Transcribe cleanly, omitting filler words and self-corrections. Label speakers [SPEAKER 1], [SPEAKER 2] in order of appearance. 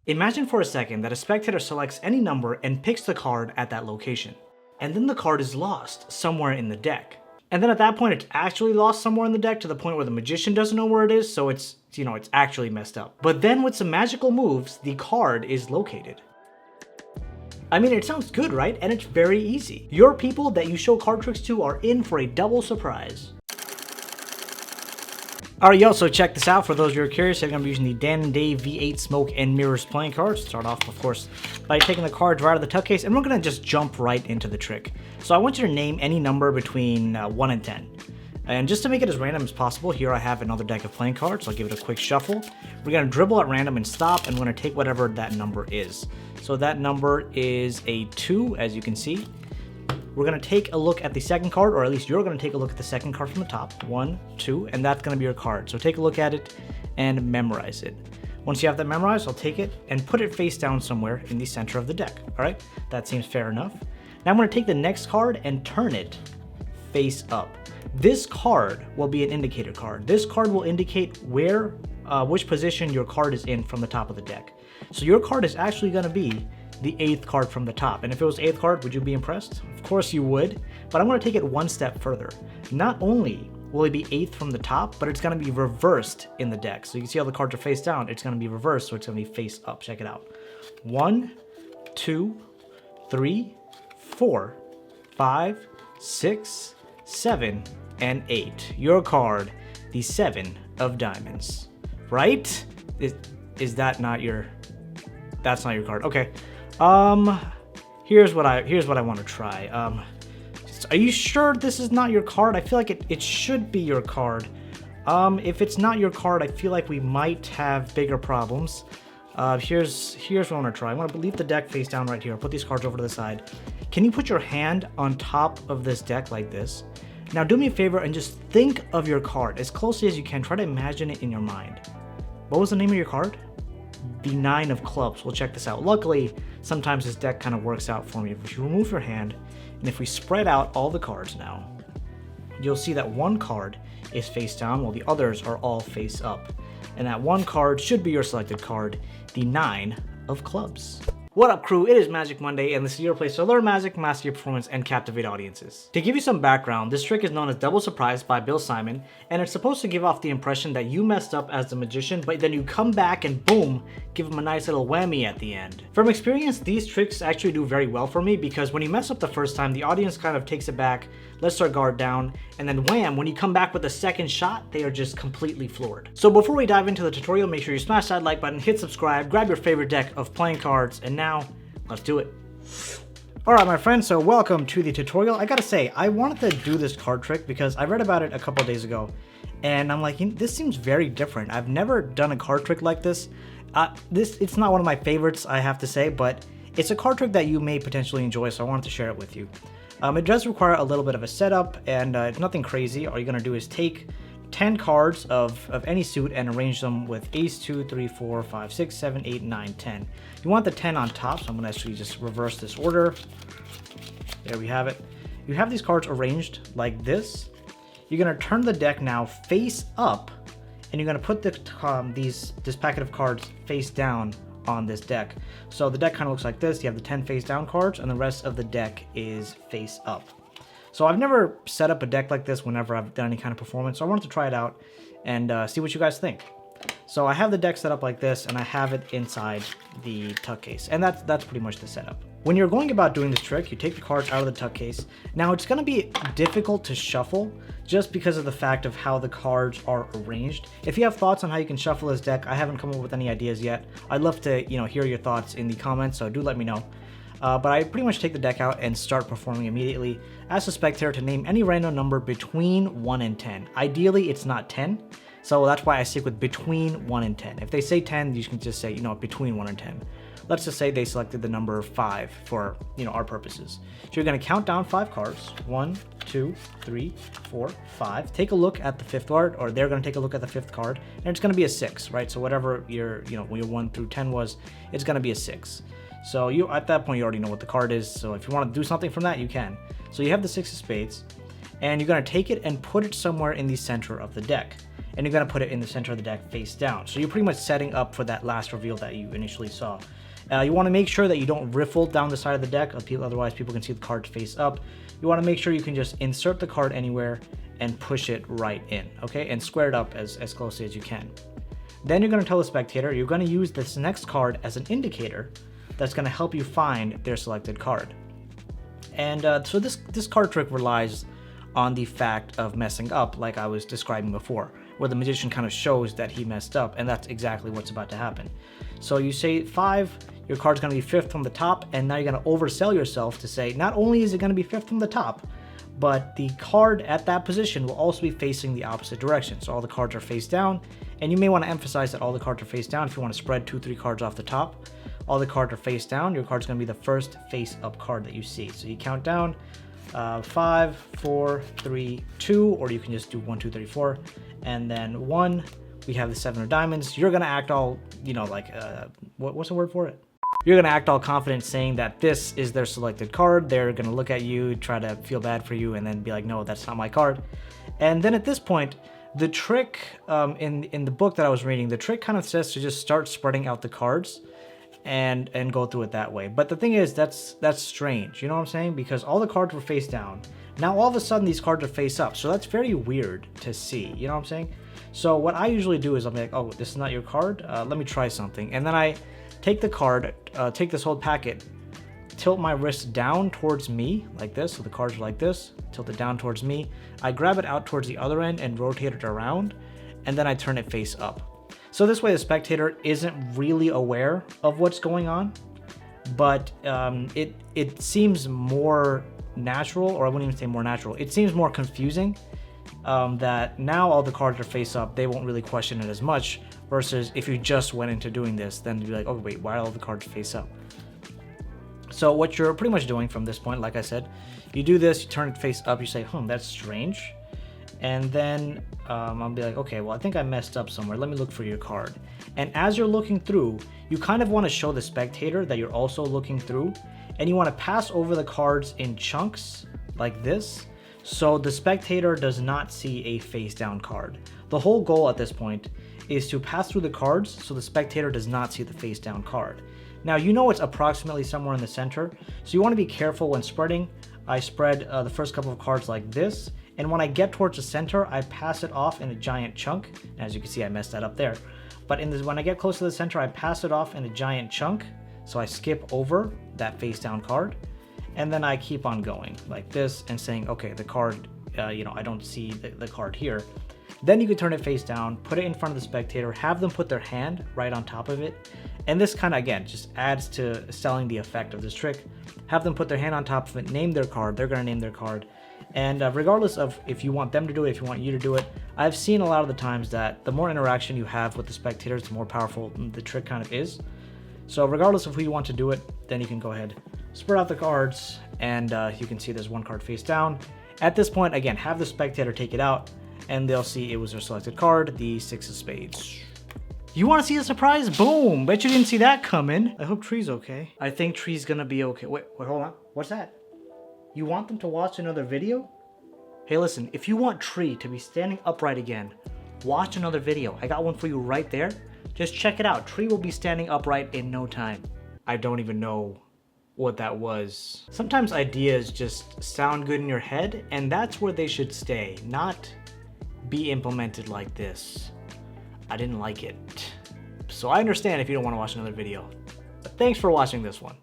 [SPEAKER 1] Imagine for a second that a spectator selects any number and picks the card at that location. And then the card is lost somewhere in the deck. And then at that point, it's actually lost somewhere in the deck to the point where the magician doesn't know where it is, so it's actually messed up. But then with some magical moves, the card is located. I mean, it sounds good, right? And it's very easy. Your people that you show card tricks to are in for a double surprise. Alright, yo, so check this out. For those who are curious, I'm going to be using the Dan and Dave V8 Smoke and Mirrors playing cards. Start off, of course, by taking the cards right out of the tuck case, and we're going to just jump right into the trick. So I want you to name any number between 1 and 10. And just to make it as random as possible, here I have another deck of playing cards. I'll give it a quick shuffle. We're going to dribble at random and stop, and we're going to take whatever that number is. So that number is a 2, as you can see. We're going to take a look at the second card, or at least you're going to take a look at the second card from the top. 1, 2, and that's going to be your card. So take a look at it and memorize it. Once you have that memorized, I'll take it and put it face down somewhere in the center of the deck. All right, that seems fair enough. Now I'm going to take the next card and turn it face up. This card will be an indicator card. This card will indicate where, which position your card is in from the top of the deck. So your card is actually going to be the 8th card from the top. And if it was 8th card, would you be impressed? Of course you would, but I'm going to take it one step further. Not only will it be 8th from the top, but it's going to be reversed in the deck. So you can see how the cards are face down. It's going to be reversed, so it's going to be face up. Check it out. 1, 2, 3, 4, 5, 6, 7, and 8. Your card, the 7 of diamonds. Right? Is that not your... That's not your card. Okay. Here's what I want to try. Are you sure this is not your card? I feel like it should be your card. If it's not your card, I feel like we might have bigger problems. Here's what I want to try. I want to leave the deck face down right here. I'll put these cards over to the side. Can you put your hand on top of this deck like this? Now do me a favor and just think of your card as closely as you can. Try to imagine it in your mind. What was the name of your card? The 9 of clubs. We'll check this out. Luckily, sometimes this deck kind of works out for me. If you remove your hand, and if we spread out all the cards now, you'll see that one card is face down while the others are all face up. And that one card should be your selected card, the 9 of clubs. What up, crew? It is Magic Monday, and this is your place to learn magic, master your performance, and captivate audiences. To give you some background, this trick is known as Double Surprise by Bill Simon, and it's supposed to give off the impression that you messed up as the magician, but then you come back and boom, give him a nice little whammy at the end. From experience, these tricks actually do very well for me, because when you mess up the first time, the audience kind of takes it back, lets their guard down, and then wham, when you come back with a second shot, they are just completely floored. So before we dive into the tutorial, make sure you smash that like button, hit subscribe, grab your favorite deck of playing cards, and now, let's do it. Alright my friends, so welcome to the tutorial. I gotta say, I wanted to do this card trick because I read about it a couple days ago, and I'm like, this seems very different. I've never done a card trick like this. It's not one of my favorites, I have to say, but it's a card trick that you may potentially enjoy, so I wanted to share it with you. It does require a little bit of a setup, and it's nothing crazy. All you're gonna do is take 10 cards of any suit and arrange them with ace, 2, 3, 4, 5, 6, 7, 8, 9, 10. You want the 10 on top, so I'm gonna actually just reverse this order. There we have it. You have these cards arranged like this. You're gonna turn the deck now face up, and you're gonna put this packet of cards face down on this deck. So the deck kind of looks like this. You have the 10 face down cards, and the rest of the deck is face up. So I've never set up a deck like this whenever I've done any kind of performance, so I wanted to try it out and see what you guys think. So I have the deck set up like this, and I have it inside the tuck case, and that's pretty much the setup. When you're going about doing this trick, you take the cards out of the tuck case. Now it's going to be difficult to shuffle just because of the fact of how the cards are arranged. If you have thoughts on how you can shuffle this deck, I haven't come up with any ideas yet. I'd love to hear your thoughts in the comments, so do let me know. But I pretty much take the deck out and start performing immediately. Ask the spectator to name any random number between 1 and 10. Ideally, it's not 10, so that's why I stick with between 1 and 10. If they say 10, you can just say, between 1 and 10. Let's just say they selected the number 5 for, our purposes. So you're going to count down 5 cards. 1, 2, 3, 4, 5. Take a look at the 5th card, or they're going to take a look at the 5th card, and it's going to be a 6, right? So whatever your 1 through 10 was, it's going to be a 6. So at that point, you already know what the card is. So if you want to do something from that, you can. So you have the 6 of spades, and you're going to take it and put it somewhere in the center of the deck. and you're going to put it in the center of the deck face down. So you're pretty much setting up for that last reveal that you initially saw. You want to make sure that you don't riffle down the side of the deck, otherwise people can see the card face up. You want to make sure you can just insert the card anywhere and push it right in, okay? And square it up as closely as you can. Then you're going to tell the spectator you're going to use this next card as an indicator that's going to help you find their selected card. And so this card trick relies on the fact of messing up, like I was describing before, where the magician kind of shows that he messed up, and that's exactly what's about to happen. So you say 5, your card's going to be 5th from the top, and now you're going to oversell yourself to say not only is it going to be 5th from the top, but the card at that position will also be facing the opposite direction. So all the cards are face down, and you may want to emphasize that all the cards are face down if you want to spread 2-3 cards off the top. All the cards are face down, your card's going to be the first face up card that you see. So you count down 5, 4, 3, 2, or you can just do 1, 2, 3, 4, and then 1. We have the 7 of diamonds. You're going to act all, you know, like, what's the word for it? You're going to act all confident saying that this is their selected card. They're going to look at you, try to feel bad for you, and then be like, no, that's not my card. And then at this point, the trick in the book that I was reading, the trick kind of says to just start spreading out the cards and go through it that way. But the thing is, that's strange, you know what I'm saying? Because all the cards were face down. Now all of a sudden these cards are face up. So that's very weird to see, you know what I'm saying? So what I usually do is I'm like, oh, this is not your card? Let me try something. And then I take the card, take this whole packet, tilt my wrist down towards me like this. So the cards are like this, tilt it down towards me. I grab it out towards the other end and rotate it around, and then I turn it face up. So this way the spectator isn't really aware of what's going on, but it seems more natural, or I wouldn't even say more natural. It seems more confusing that now all the cards are face up, they won't really question it as much, versus if you just went into doing this, then you'd be like, oh wait, why are all the cards face up? So what you're pretty much doing from this point, like I said, you do this, you turn it face up, you say, that's strange. And then I'll be like, okay, well, I think I messed up somewhere. Let me look for your card. And as you're looking through, you kind of want to show the spectator that you're also looking through, and you want to pass over the cards in chunks like this, so the spectator does not see a face down card. The whole goal at this point is to pass through the cards so the spectator does not see the face down card. Now, you know it's approximately somewhere in the center, so you want to be careful when spreading. I spread the first couple of cards like this, and when I get towards the center, I pass it off in a giant chunk. As you can see, I messed that up there. But when I get close to the center, I pass it off in a giant chunk, so I skip over that face down card, and then I keep on going like this and saying, okay, the card, I don't see the card here. Then you can turn it face down, put it in front of the spectator, have them put their hand right on top of it. And this kind of, again, just adds to selling the effect of this trick. Have them put their hand on top of it, name their card, they're going to name their card. And regardless of if you want them to do it, if you want you to do it, I've seen a lot of the times that the more interaction you have with the spectators, the more powerful the trick kind of is. So regardless of who you want to do it, then you can go ahead, spread out the cards, and you can see there's one card face down. At this point, again, have the spectator take it out, and they'll see it was their selected card, the 6 of spades. You want to see a surprise? Boom! Bet you didn't see that coming. I hope Tree's okay. I think Tree's gonna be okay. Wait, hold on. What's that? You want them to watch another video? Hey, listen, if you want Tree to be standing upright again, watch another video. I got one for you right there. Just check it out. Tree will be standing upright in no time. I don't even know what that was. Sometimes ideas just sound good in your head, and that's where they should stay, not be implemented like this. I didn't like it. So I understand if you don't want to watch another video. But thanks for watching this one.